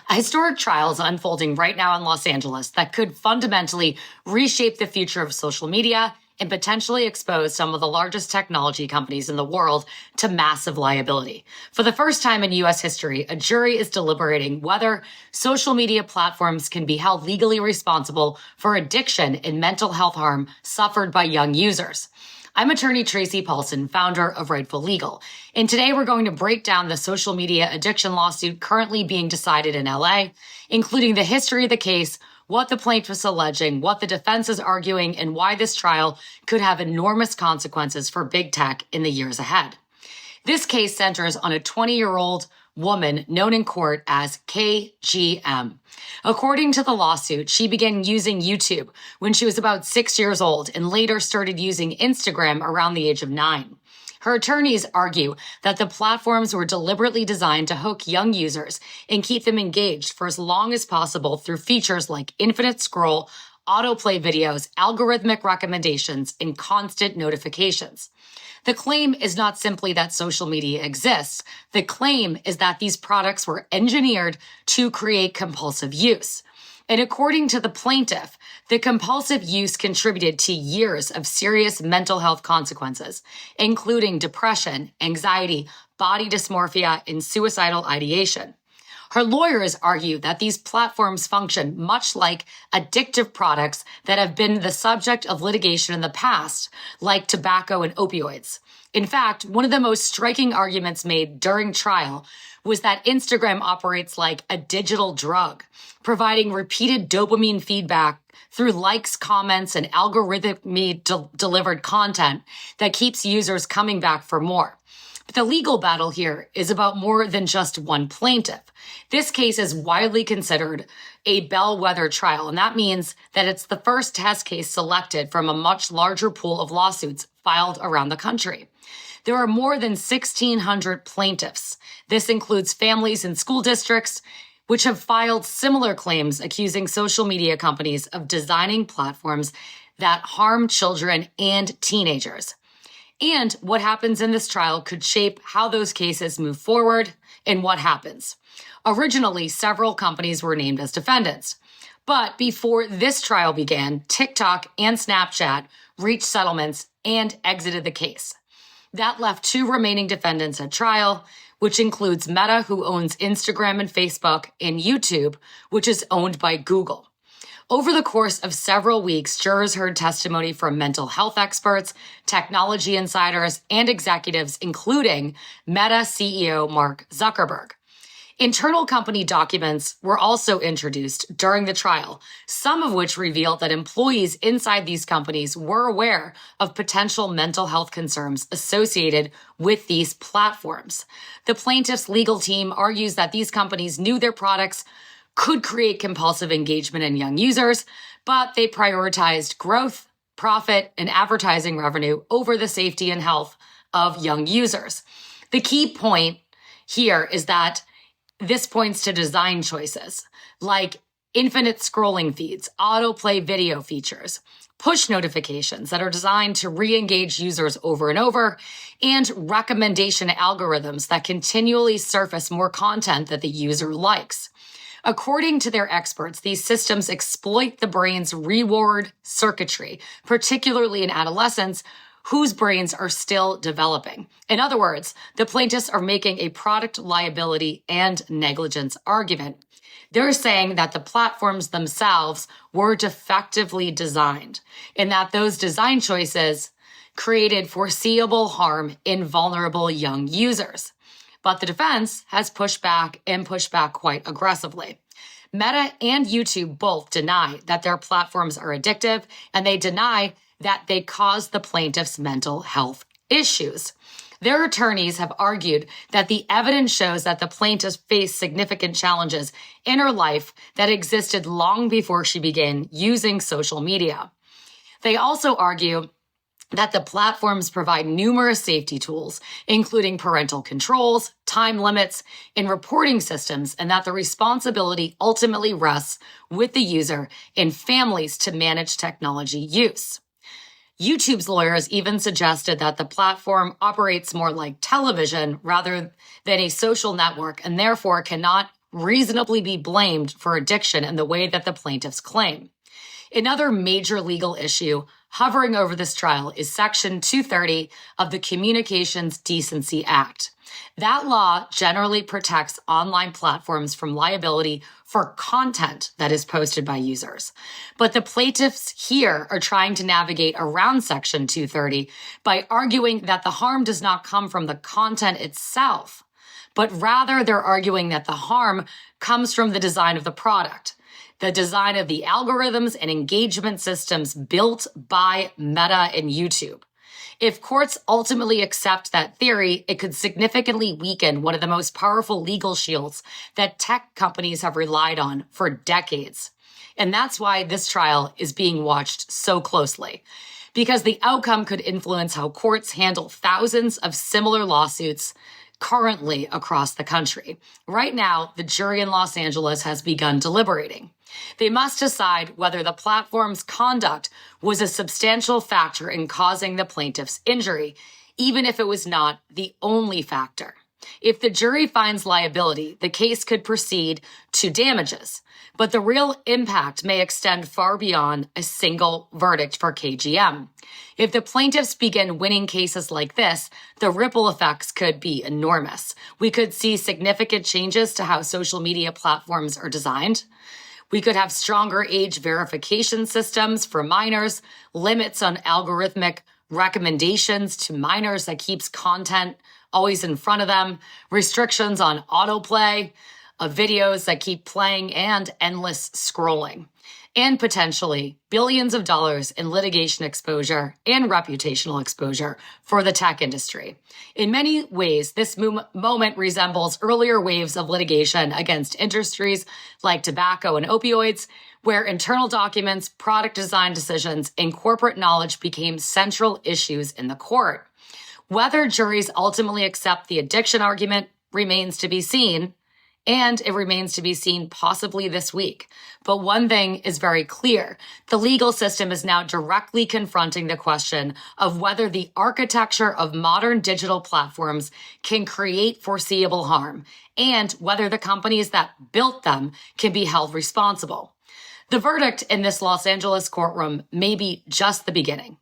A historic trial is unfolding right now in Los Angeles that could fundamentally reshape the future of social media and potentially expose some of the largest technology companies in the world to massive liability. For the first time in U.S. history, a jury is deliberating whether social media platforms can be held legally responsible for addiction and mental health harm suffered by young users. I'm attorney Tracy Paulson, founder of Rightful Legal, and today we're going to break down the social media addiction lawsuit currently being decided in LA, including the history of the case, what the plaintiff is alleging, what the defense is arguing, and why this trial could have enormous consequences for big tech in the years ahead. This case centers on a 20-year-old woman known in court as 𝐂𝐨𝐬𝐬. According to the lawsuit, she began using YouTube when she was about 6 years old and later started using Instagram around the age of 9. Her attorneys argue that the platforms were deliberately designed to hook young users and keep them engaged for as long as possible through features like infinite scroll, autoplay videos, algorithmic recommendations, and constant notifications. The claim is not simply that social media exists. The claim is that these products were engineered to create compulsive use. And according to the plaintiff, the compulsive use contributed to years of serious mental health consequences, including depression, anxiety, body dysmorphia, and suicidal ideation. Her lawyers argue that these platforms function much like addictive products that have been the subject of litigation in the past, like tobacco and opioids. In fact, one of the most striking arguments made during trial was that Instagram operates like a digital drug, providing repeated dopamine feedback through likes, comments, and algorithmically delivered content that keeps users coming back for more. But the legal battle here is about more than just one plaintiff. This case is widely considered a bellwether trial, and that means that it's the first test case selected from a much larger pool of lawsuits filed around the country. There are more than 1,600 plaintiffs. This includes families and school districts, which have filed similar claims accusing social media companies of designing platforms that harm children and teenagers. And what happens in this trial could shape how those cases move forward and what happens. Originally, several companies were named as defendants. But before this trial began, TikTok and Snapchat reached settlements and exited the case. That left two remaining defendants at trial, which includes Meta, who owns Instagram and Facebook, and YouTube, which is owned by Google. Over the course of several weeks, jurors heard testimony from mental health experts, technology insiders, and executives, including Meta CEO Mark Zuckerberg. Internal company documents were also introduced during the trial, some of which revealed that employees inside these companies were aware of potential mental health concerns associated with these platforms. The plaintiff's legal team argues that these companies knew their products could create compulsive engagement in young users, but they prioritized growth, profit, and advertising revenue over the safety and health of young users. The key point here is that this points to design choices like infinite scrolling feeds, autoplay video features, push notifications that are designed to re-engage users over and over, and recommendation algorithms that continually surface more content that the user likes. According to their experts, these systems exploit the brain's reward circuitry, particularly in adolescents, whose brains are still developing. In other words, the plaintiffs are making a product liability and negligence argument. They're saying that the platforms themselves were defectively designed and that those design choices created foreseeable harm in vulnerable young users. But the defense has pushed back and pushed back quite aggressively. Meta and YouTube both deny that their platforms are addictive, and they deny that they caused the plaintiff's mental health issues. Their attorneys have argued that the evidence shows that the plaintiff faced significant challenges in her life that existed long before she began using social media. They also argue that the platforms provide numerous safety tools, including parental controls, time limits, and reporting systems, and that the responsibility ultimately rests with the user and families to manage technology use. YouTube's lawyers even suggested that the platform operates more like television rather than a social network and therefore cannot reasonably be blamed for addiction in the way that the plaintiffs claim. Another major legal issue hovering over this trial is Section 230 of the Communications Decency Act. That law generally protects online platforms from liability for content that is posted by users. But the plaintiffs here are trying to navigate around Section 230 by arguing that the harm does not come from the content itself, but rather they're arguing that the harm comes from the design of the product, the design of the algorithms and engagement systems built by Meta and YouTube. If courts ultimately accept that theory, it could significantly weaken one of the most powerful legal shields that tech companies have relied on for decades. And that's why this trial is being watched so closely, because the outcome could influence how courts handle thousands of similar lawsuits currently across the country. Right now, the jury in Los Angeles has begun deliberating. They must decide whether the platform's conduct was a substantial factor in causing the plaintiff's injury, even if it was not the only factor. If the jury finds liability, the case could proceed to damages, but the real impact may extend far beyond a single verdict for KGM. If the plaintiffs begin winning cases like this, the ripple effects could be enormous. We could see significant changes to how social media platforms are designed. We could have stronger age verification systems for minors, limits on algorithmic recommendations to minors that keeps content always in front of them, restrictions on autoplay of videos that keep playing, and endless scrolling, and potentially billions of dollars in litigation exposure and reputational exposure for the tech industry. In many ways, this moment resembles earlier waves of litigation against industries like tobacco and opioids, where internal documents, product design decisions, and corporate knowledge became central issues in the court. Whether juries ultimately accept the addiction argument remains to be seen, and it remains to be seen possibly this week. But one thing is very clear. The legal system is now directly confronting the question of whether the architecture of modern digital platforms can create foreseeable harm, and whether the companies that built them can be held responsible. The verdict in this Los Angeles courtroom may be just the beginning.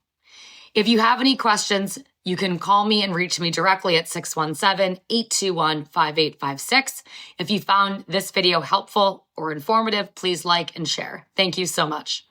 If you have any questions, you can call me and reach me directly at 617-821-5856. If you found this video helpful or informative, please like and share. Thank you so much.